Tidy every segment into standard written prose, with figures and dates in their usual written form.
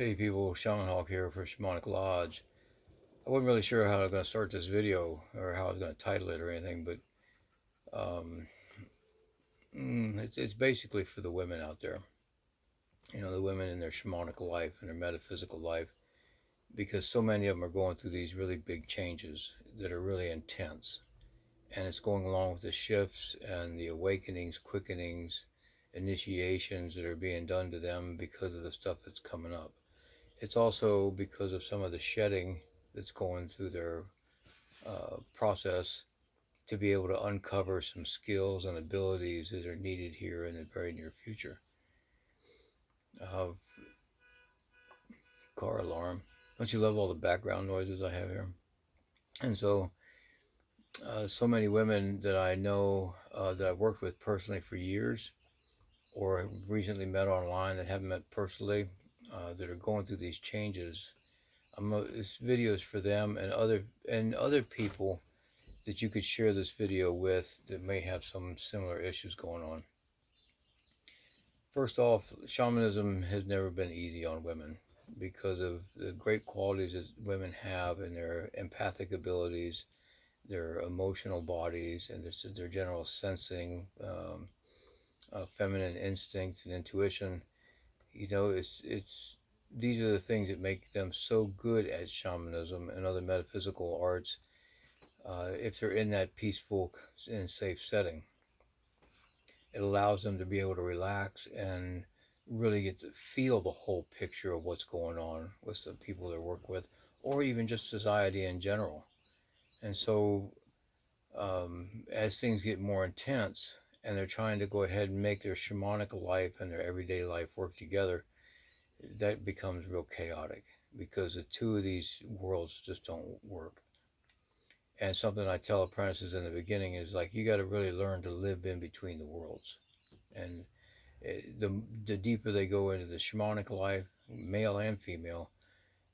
Hey people, Shamanic here for Shamanic Lodge. I wasn't really sure how I was going to start this video or how I was going to title it or anything, but um, it's basically for the women out there. You know, the women in their shamanic life and their metaphysical life, because so many of them are going through these really big changes that are really intense. And it's going along with the shifts and the awakenings, quickenings, initiations that are being done to them because of the stuff that's coming up. It's also because of some of the shedding that's going through their process to be able to uncover some skills and abilities that are needed here in the very near future. Uh, Car alarm. Don't you love all the background noises I have here? And so, so many women that I know that I've worked with personally for years or recently met online that haven't met personally that are going through these changes. This video is for them and other people that you could share this video with that may have some similar issues going on. First off, shamanism has never been easy on women because of the great qualities that women have in their empathic abilities, their emotional bodies, and their general sensing, feminine instincts and intuition. You know, it's these are the things that make them so good at shamanism and other metaphysical arts if they're in that peaceful and safe setting. It allows them to be able to relax and really get to feel the whole picture of what's going on with the people they work with, or even just society in general. And so, as things get more intense and they're trying to go ahead and make their shamanic life and their everyday life work together, that becomes real chaotic because the two of these worlds just don't work. And something I tell apprentices in the beginning is like, you got to really learn to live in between the worlds. And the deeper they go into the shamanic life, male and female,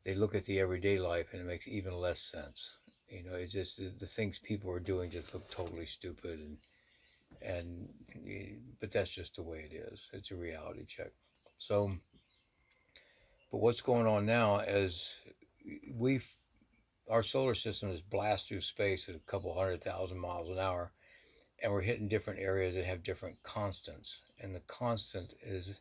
they look at the everyday life and it makes even less sense. You know, it's just the things people are doing just look totally stupid, and but that's just the way it is. It's a reality check. So, but what's going on now is we our solar system is blast through space at a couple 100,000 miles an hour, and we're hitting different areas that have different constants, and the constant is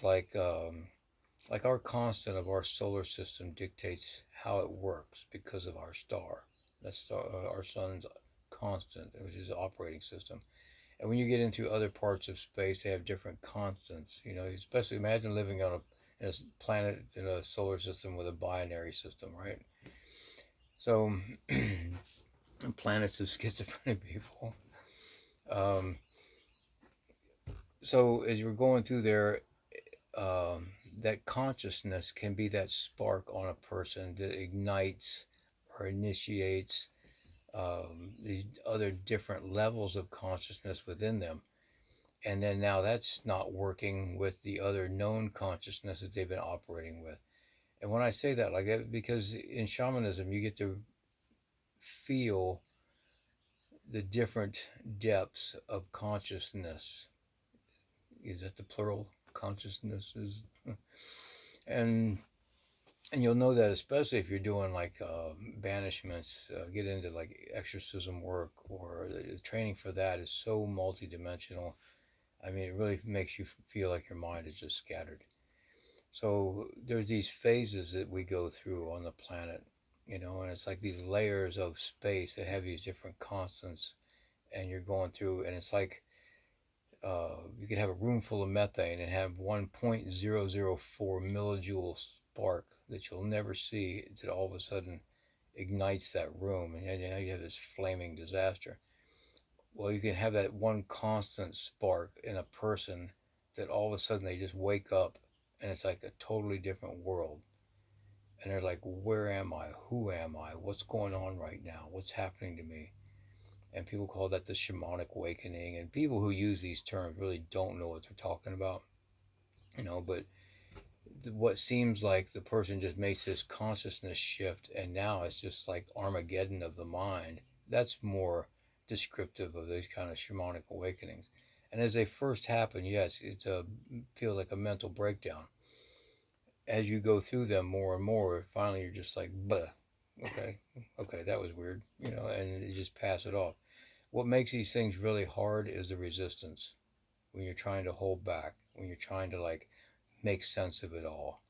like our constant of our solar system dictates how it works because of our star. That's our sun's constant, which is the operating system. And when you get into other parts of space, they have different constants. You know, especially imagine living on in a planet in a solar system with a binary system, right? So, planets of schizophrenic people. Um, so as you're going through there, that consciousness can be that spark on a person that ignites or initiates these other different levels of consciousness within them. And then now that's not working with the other known consciousness that they've been operating with. And when I say that like that, because in shamanism, you get to feel the different depths of consciousness. Is that the plural? Consciousnesses? and and you'll know that especially if you're doing like banishments, get into like exorcism work, or the training for that is so multidimensional. I mean, it really makes you feel like your mind is just scattered. So there's these phases that we go through on the planet, you know, and it's like these layers of space that have these different constants, and you're going through, and it's like you could have a room full of methane and have 1.004 millijoule spark that you'll never see that all of a sudden ignites that room, and now you have this flaming disaster. Well, you can have that one constant spark in a person that all of a sudden they just wake up and it's like a totally different world. And they're like, where am I? Who am I? What's going on right now? What's happening to me? And people call that the shamanic awakening. And people who use these terms really don't know what they're talking about, you know. But what seems like the person just makes this consciousness shift, and now it's just like Armageddon of the mind. That's more descriptive of these kind of shamanic awakenings. And as they first happen, yes, it's a feel like a mental breakdown. as you go through them more and more, finally you're just like, "Buh, okay, okay, that was weird," and you just pass it off. What makes these things really hard is the resistance when you're trying to hold back, when you're trying to like make sense of it all.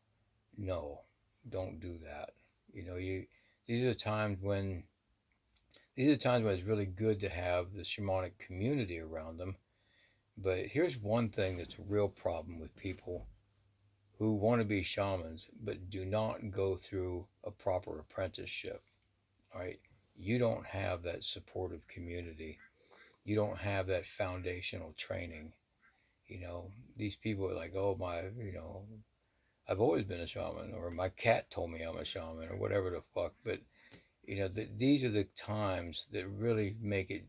No, don't do that. You know, you these are the times when these are the times when it's really good to have the shamanic community around them. But here's one thing that's a real problem with people who want to be shamans but do not go through a proper apprenticeship. All right, you don't have that supportive community. You don't have that foundational training. You know, these people are like, oh my, I've always been a shaman, or my cat told me I'm a shaman, or whatever the fuck. But these are the times that really make it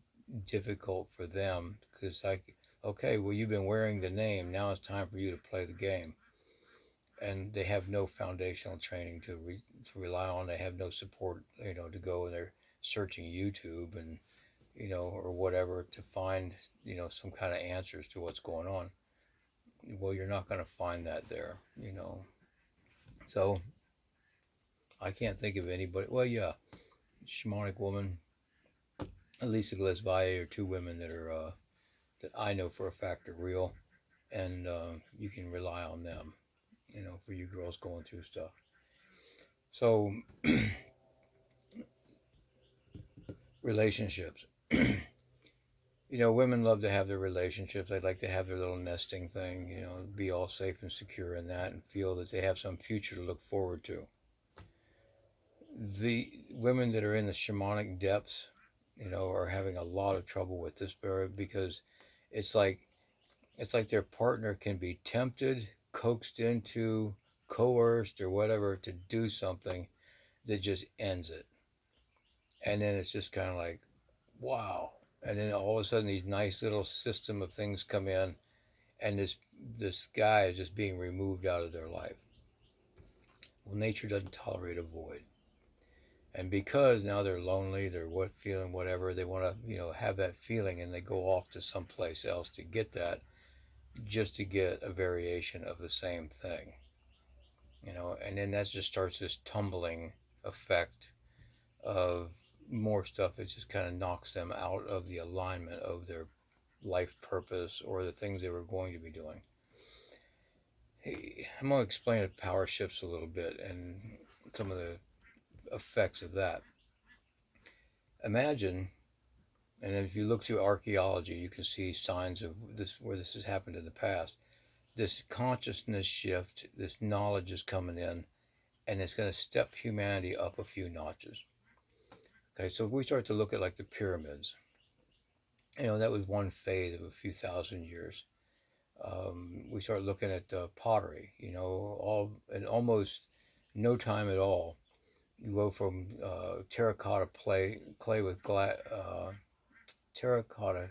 difficult for them because, like, okay, well, you've been wearing the name. Now it's time for you to play the game, and they have no foundational training to rely on. They have no support, to go and they're searching YouTube and or whatever to find some kind of answers to what's going on. Well, you're not going to find that there. So I can't think of anybody. Well, yeah, shamanic woman, Elisa Glesvalle, are two women that are that I know for a fact are real, and you can rely on them, for you girls going through stuff. So relationships. Women love to have their relationships. They'd like to have their little nesting thing, be all safe and secure in that and feel that they have some future to look forward to. The women that are in the shamanic depths, are having a lot of trouble with this because it's like it's like their partner can be tempted, coaxed into, coerced, or whatever to do something that just ends it. And then it's just kind of like, wow. And then all of a sudden, these nice little system of things come in, and this guy is just being removed out of their life. Well, nature doesn't tolerate a void, and because now they're lonely, they're feeling whatever they want to, have that feeling, and they go off to someplace else to get that, just to get a variation of the same thing, and then that just starts this tumbling effect of more stuff that just kind of knocks them out of the alignment of their life purpose or the things they were going to be doing. Hey, I'm going to explain the power shifts a little bit and some of the effects of that. Imagine, and if you look through archaeology, you can see signs of this where this has happened in the past. This consciousness shift, this knowledge is coming in, and it's going to step humanity up a few notches. Okay, so if we start to look at like the pyramids, that was one phase of a few thousand years. We start looking at pottery, all in almost no time at all. You go from terracotta clay with terracotta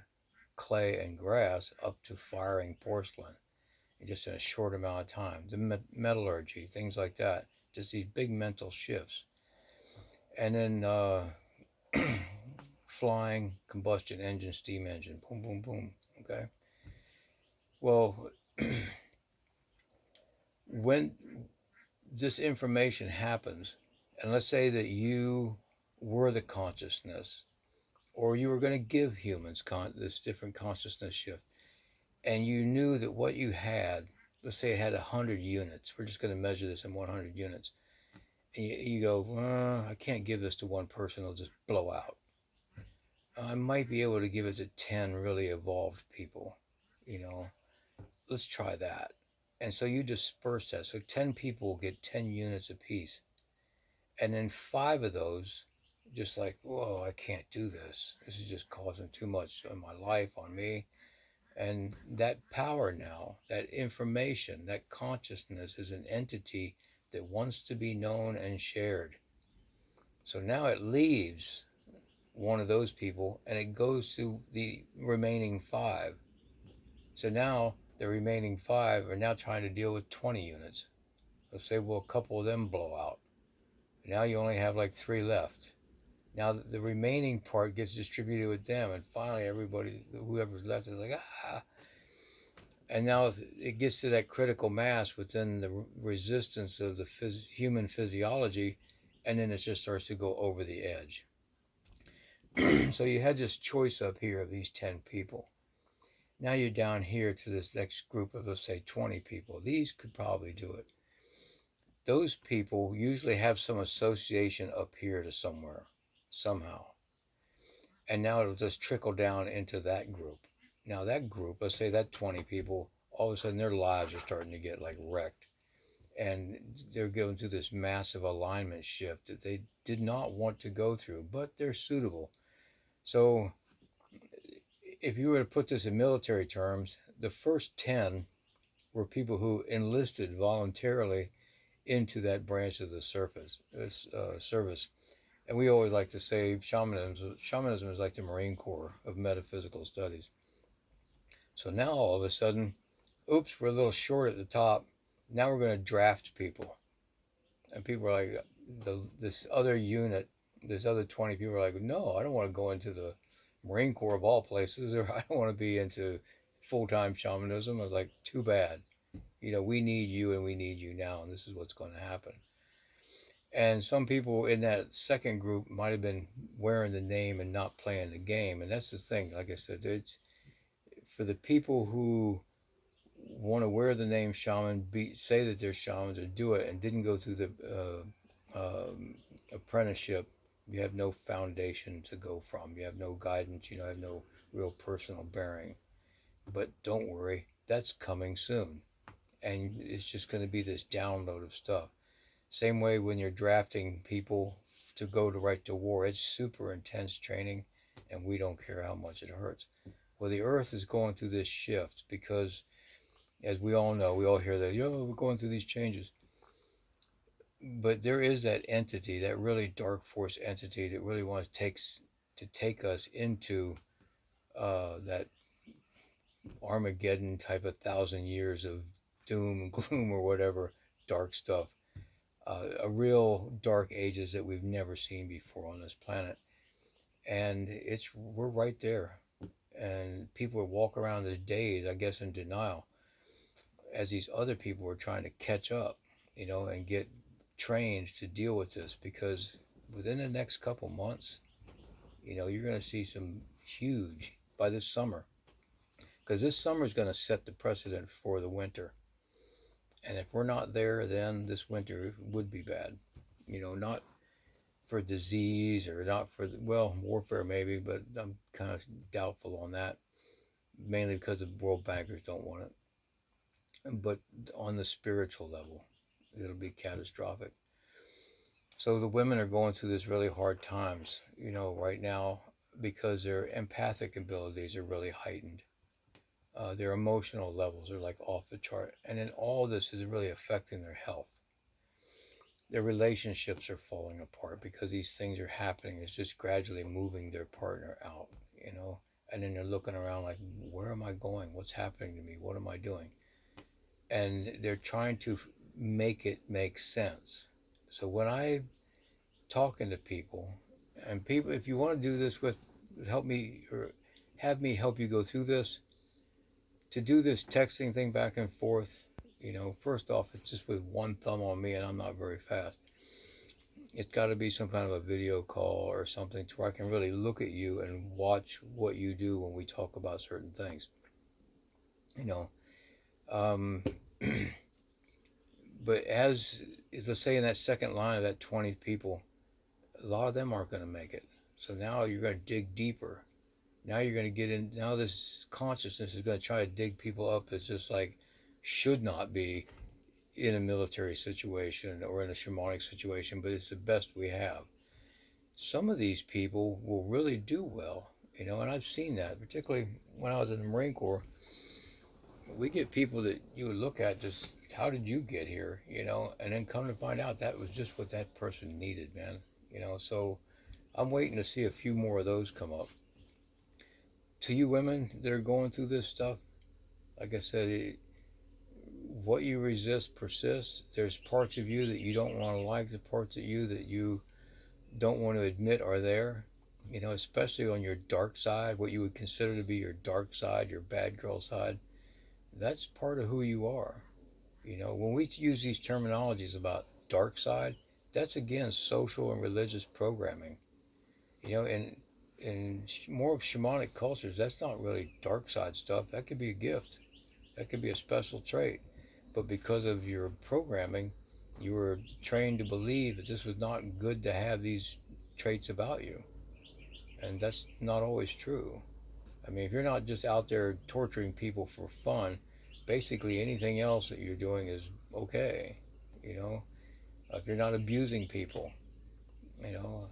clay and grass up to firing porcelain, just in a short amount of time. The metallurgy, things like that, just these big mental shifts, and then flying, combustion engine, steam engine, boom, boom, boom. Okay. Well, when this information happens, and let's say that you were the consciousness, or you were going to give humans this different consciousness shift, and you knew that what you had, let's say it had 100 units, we're just going to measure this in 100 units, and you go, I can't give this to one person, it'll just blow out. I might be able to give it to 10 really evolved people, you know, let's try that. And so you disperse that. So 10 people get 10 units apiece. And then five of those, just like, whoa, I can't do this. This is just causing too much on my life, on me. And that power now, that information, that consciousness is an entity that wants to be known and shared. So now it leaves one of those people and it goes to the remaining five. So now the remaining five are now trying to deal with 20 units. Let's say, well, a couple of them blow out. Now you only have like three left. Now the remaining part gets distributed with them, and finally everybody, whoever's left, is like, ah. And now it gets to that critical mass within the resistance of the human physiology, and then it just starts to go over the edge. So you had this choice up here of these 10 people. Now you're down here to this next group of, let's say, 20 people. These could probably do it. Those people usually have some association up here to somewhere, somehow. And now it'll just trickle down into that group. Now, that group, let's say that 20 people, all of a sudden their lives are starting to get like wrecked. And they're going through this massive alignment shift that they did not want to go through, but they're suitable. So, if you were to put this in military terms, the first 10 were people who enlisted voluntarily into that branch of the service. And we always like to say shamanism is like the Marine Corps of metaphysical studies. So now all of a sudden, oops, we're a little short at the top. Now we're going to draft people. And people are like, this other unit, this other 20 people are like, no, I don't want to go into the Marine Corps of all places, or I don't want to be into full time shamanism. I was like, too bad. We need you and we need you now, and this is what's going to happen. And some people in that second group might have been wearing the name and not playing the game. And that's the thing. Like I said, it's for the people who want to wear the name shaman, say that they're shamans, or do it, and didn't go through the apprenticeship. You have no foundation to go from. You have no guidance. You have no real personal bearing. But don't worry, that's coming soon. And it's just going to be this download of stuff. Same way when you're drafting people to go to right to war, it's super intense training, and we don't care how much it hurts. Well, the earth is going through this shift because, as we all know, we all hear that, we're going through these changes. But there is that entity, that really dark force entity that really wants to take us into that Armageddon type of 1,000 years of doom and gloom or whatever dark stuff. A real dark ages that we've never seen before on this planet, and we're right there. And people walk around the days, I guess, in denial, as these other people are trying to catch up, and get trained to deal with this, because within the next couple months, you're going to see some huge by this summer, because this summer is going to set the precedent for the winter. And if we're not there, then this winter would be bad. Not for disease, or not for, well, warfare maybe, but I'm kind of doubtful on that, mainly because the world bankers don't want it. But on the spiritual level, it'll be catastrophic. So the women are going through this really hard times, right now, because their empathic abilities are really heightened. Their emotional levels are like off the chart, and then all this is really affecting their health. Their relationships are falling apart because these things are happening. It's just gradually moving their partner out, and then they're looking around like, where am I going? What's happening to me? What am I doing? And they're trying to make it make sense. So when I talking to people, and people, if you want to do this help me, or have me help you go through this, to do this texting thing back and forth, first off, it's just with one thumb on me, and I'm not very fast. It's got to be some kind of a video call or something to where I can really look at you and watch what you do when we talk about certain things. You know, um, but as let's say in that second line of that 20 people, a lot of them aren't going to make it. So now you're going to dig deeper. Now you're going to get in. Now this consciousness is going to try to dig people up. It's just like should not be in a military situation or in a shamanic situation, but it's the best we have. Some of these people will really do well, and I've seen that, particularly when I was in the Marine Corps. We get people that you would look at, just how did you get here, and then come to find out that was just what that person needed, man. So I'm waiting to see a few more of those come up. To you women that are going through this stuff, like I said, what you resist persists. There's parts of you that you don't want to like, the parts of you that you don't want to admit are there, especially on your dark side, what you would consider to be your dark side, your bad girl side. That's part of who you are. You know, when we use these terminologies about dark side, that's again social and religious programming. You know, and in more of shamanic cultures, that's not really dark side stuff. That could be a gift. That could be a special trait. But because of your programming, you were trained to believe that this was not good to have these traits about you. And that's not always true. I mean, if you're not just out there torturing people for fun, basically anything else that you're doing is okay. You know, if you're not abusing people, you know,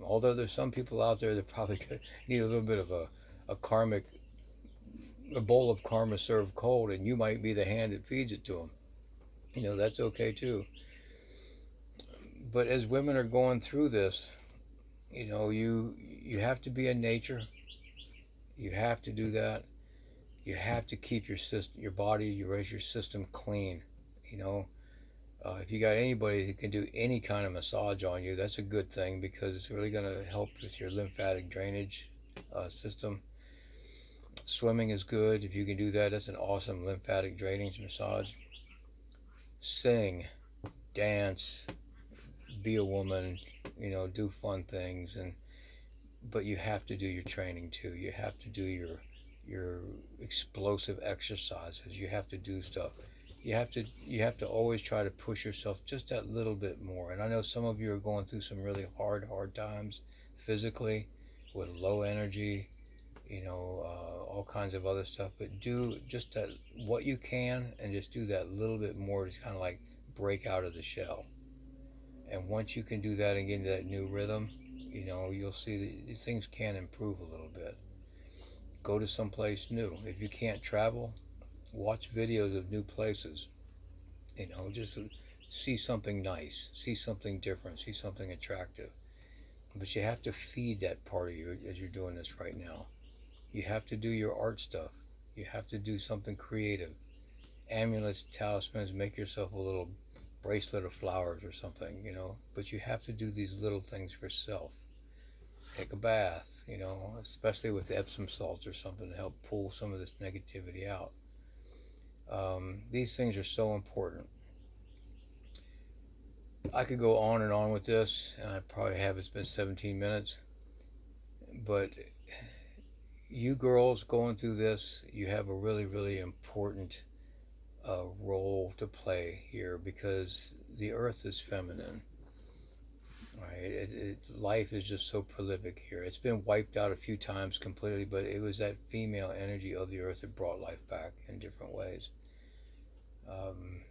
although there's some people out there that probably need a little bit of a karmic, a bowl of karma served cold, and you might be the hand that feeds it to them. You know, that's okay too. But as women are going through this, you know, you have to be in nature. You have to do that. You have to keep your system, your body, your system clean. You know, if you got anybody who can do any kind of massage on you, that's a good thing because it's really going to help with your lymphatic drainage system. Swimming is good. If you can do that, that's an awesome lymphatic drainage massage. Sing, dance, be a woman, you know, do fun things, and but you have to do your training too. You have to do your explosive exercises. You have to do stuff. You have to always try to push yourself just that little bit more. And I know some of you are going through some really hard times physically with low energy, you know, all kinds of other stuff. But do just that what you can, and just do that little bit more to kind of like break out of the shell. And once you can do that and get into that new rhythm, you know, you'll see that things can improve a little bit. Go to someplace new. If you can't travel, watch videos of new places. You know, just see something nice, see something different, see something attractive. But you have to feed that part of you as you're doing this right now. You have to do your art stuff. You have to do something creative. Amulets, talismans, make yourself a little bracelet of flowers or something, you know. But you have to do these little things for self. Take a bath, you know, especially with Epsom salts or something to help pull some of this negativity out. These things are so important. I could go on and on with this, and I probably have. It's been 17 minutes. But you girls going through this, you have a really, really important role to play here because the earth is feminine. Right? Life is just so prolific here. It's been wiped out a few times completely, but it was that female energy of the earth that brought life back in different ways. Um,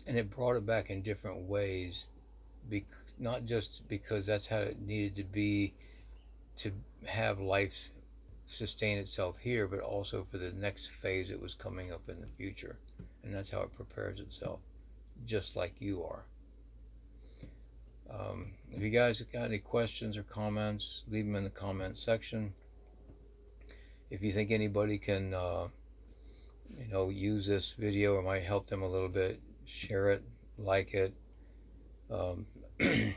and it brought it back in different ways, not just because that's how it needed to be to have life sustain itself here, but also for the next phase it was coming up in the future. And that's how it prepares itself, just like you are. If you guys have got any questions or comments, leave them in the comment section. If you think anybody can, you know, use this video or might help them a little bit, share it, like it. Um,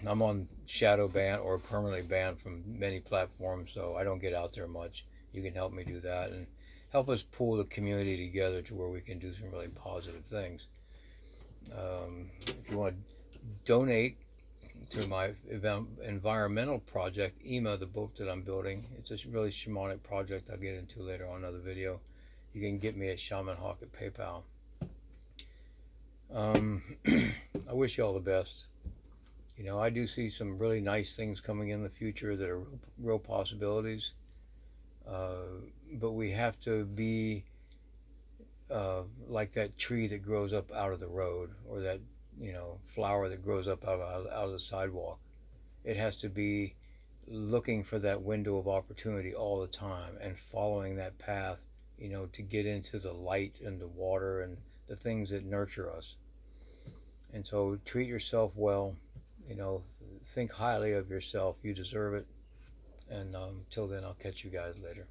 I'm on shadow ban or permanently banned from many platforms, so I don't get out there much. You can help me do that and help us pull the community together to where we can do some really positive things. If you want to donate to my environmental project, EMA, the book that I'm building, it's a really shamanic project I'll get into later on another video. You can get me at Shaman Hawk at PayPal. I wish you all the best. You know, I do see some really nice things coming in the future that are real possibilities. But we have to be like that tree that grows up out of the road, or that, you know, flower that grows up out of the sidewalk. It has to be looking for that window of opportunity all the time and following that path, you know, to get into the light and the water and the things that nurture us. And so treat yourself well, you know, think highly of yourself. You deserve it. And till then, I'll catch you guys later.